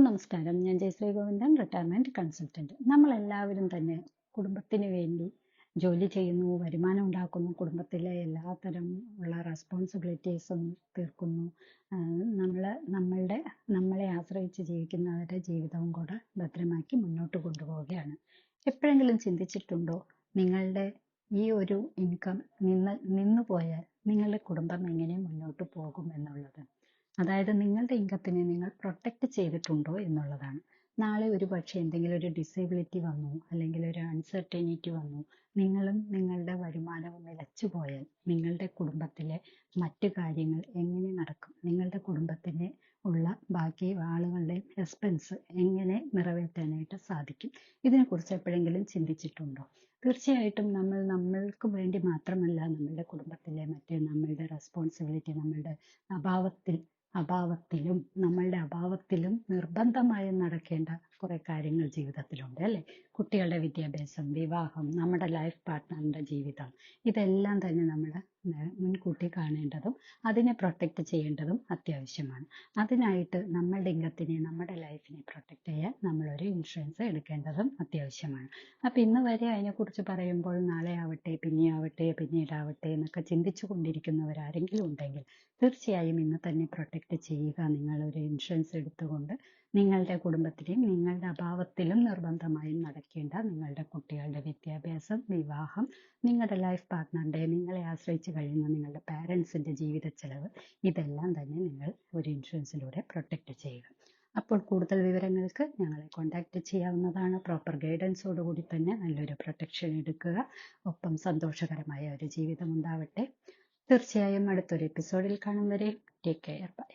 നമസ്കാരം. ഞാൻ Jayashree Govindan, retirement consultant. നമ്മളെല്ലാവരും തന്നെ കുടുംബത്തിന് വേണ്ടി ജോലി ചെയ്യുന്നു, വരുമാനം ഉണ്ടാക്കുന്നു, കുടുംബത്തിലെ എല്ലാത്തരം ഉള്ള റെസ്പോൺസിബിലിറ്റീസും തീർക്കുന്നു. നമ്മളെ ആശ്രയിച്ച് ജീവിക്കുന്നവരുടെ ജീവിതവും കൂടെ ഭദ്രമാക്കി മുന്നോട്ട് കൊണ്ടുപോവുകയാണ്. എപ്പോഴെങ്കിലും ചിന്തിച്ചിട്ടുണ്ടോ, നിങ്ങളുടെ ഈ ഒരു ഇൻകം നിന്നു പോയാൽ നിങ്ങളുടെ കുടുംബം എങ്ങനെ മുന്നോട്ട് പോകും എന്നുള്ളത്? അതായത് നിങ്ങളുടെ ഇൻകത്തിനെ നിങ്ങൾ പ്രൊട്ടക്റ്റ് ചെയ്തിട്ടുണ്ടോ എന്നുള്ളതാണ്. നാളെ ഒരു പക്ഷേ എന്തെങ്കിലും ഒരു ഡിസേബിലിറ്റി വന്നു, അല്ലെങ്കിൽ ഒരു അൺസർട്ടനിറ്റി വന്നു, നിങ്ങളും നിങ്ങളുടെ വരുമാനവും നിലച്ചു പോയാൽ നിങ്ങളുടെ കുടുംബത്തിലെ മറ്റു കാര്യങ്ങൾ എങ്ങനെ നടക്കും? നിങ്ങളുടെ കുടുംബത്തിന് ഉള്ള ബാക്കി ആളുകളുടെ എക്സ്പെൻസ് എങ്ങനെ നിറവേറ്റാനായിട്ട് സാധിക്കും? ഇതിനെക്കുറിച്ച് എപ്പോഴെങ്കിലും ചിന്തിച്ചിട്ടുണ്ടോ? തീർച്ചയായിട്ടും നമ്മൾക്ക് വേണ്ടി മാത്രമല്ല, നമ്മളുടെ കുടുംബത്തിലെ നമ്മളുടെ റെസ്പോൺസിബിലിറ്റി, നമ്മളുടെ നമ്മളുടെ അഭാവത്തിലും നിർബന്ധമായും നടക്കേണ്ട കുറെ കാര്യങ്ങൾ ജീവിതത്തിലുണ്ട്, അല്ലേ? കുട്ടികളുടെ വിദ്യാഭ്യാസം, വിവാഹം, നമ്മുടെ ലൈഫ് പാർട്ട്ണറിന്റെ ജീവിതം, ഇതെല്ലാം തന്നെ നമ്മൾ മുൻകൂട്ടി കാണേണ്ടതും അതിനെ പ്രൊട്ടക്റ്റ് ചെയ്യേണ്ടതും അത്യാവശ്യമാണ്. അതിനായിട്ട് നമ്മളുടെ ഇൻകത്തിനെ, നമ്മുടെ ലൈഫിനെ പ്രൊട്ടക്റ്റ് ചെയ്യാൻ നമ്മളൊരു ഇൻഷുറൻസ് എടുക്കേണ്ടതും അത്യാവശ്യമാണ്. അപ്പം ഇന്ന് വരെ അതിനെക്കുറിച്ച് പറയുമ്പോൾ നാളെ ആവട്ടെ, പിന്നീടാവട്ടെ എന്നൊക്കെ ചിന്തിച്ചു കൊണ്ടിരിക്കുന്നവരാരെങ്കിലും ഉണ്ടെങ്കിൽ തീർച്ചയായും ഇന്ന് തന്നെ പ്രൊട്ടക്റ്റ് ചെയ്യുക. നിങ്ങളൊരു ഇൻഷുറൻസ് എടുത്തുകൊണ്ട് നിങ്ങളുടെ കുടുംബത്തിലെയും നിങ്ങളുടെ അഭാവത്തിലും നിർബന്ധമായും നടക്കേണ്ട നിങ്ങളുടെ കുട്ടികളുടെ വിദ്യാഭ്യാസം, വിവാഹം, നിങ്ങളുടെ ലൈഫ് പാർട്ട്ണറിന്റെ, നിങ്ങളെ ആശ്രയിച്ച് കഴിയുന്ന നിങ്ങളുടെ പാരൻസിന്റെ ജീവിത ചെലവ്, ഇതെല്ലാം തന്നെ നിങ്ങൾ ഒരു ഇൻഷുറൻസിലൂടെ പ്രൊട്ടക്റ്റ് ചെയ്യുക. അപ്പോൾ കൂടുതൽ വിവരങ്ങൾക്ക് ഞങ്ങളെ കോൺടാക്റ്റ് ചെയ്യാവുന്നതാണ്. പ്രോപ്പർ ഗൈഡൻസോടുകൂടി തന്നെ നല്ലൊരു പ്രൊട്ടക്ഷൻ എടുക്കുക. ഒപ്പം സന്തോഷകരമായ ഒരു ജീവിതം ഉണ്ടാവട്ടെ. തീർച്ചയായും അടുത്തൊരു എപ്പിസോഡിൽ കാണും വരെ ടേക്ക് കെയർ. ബൈ.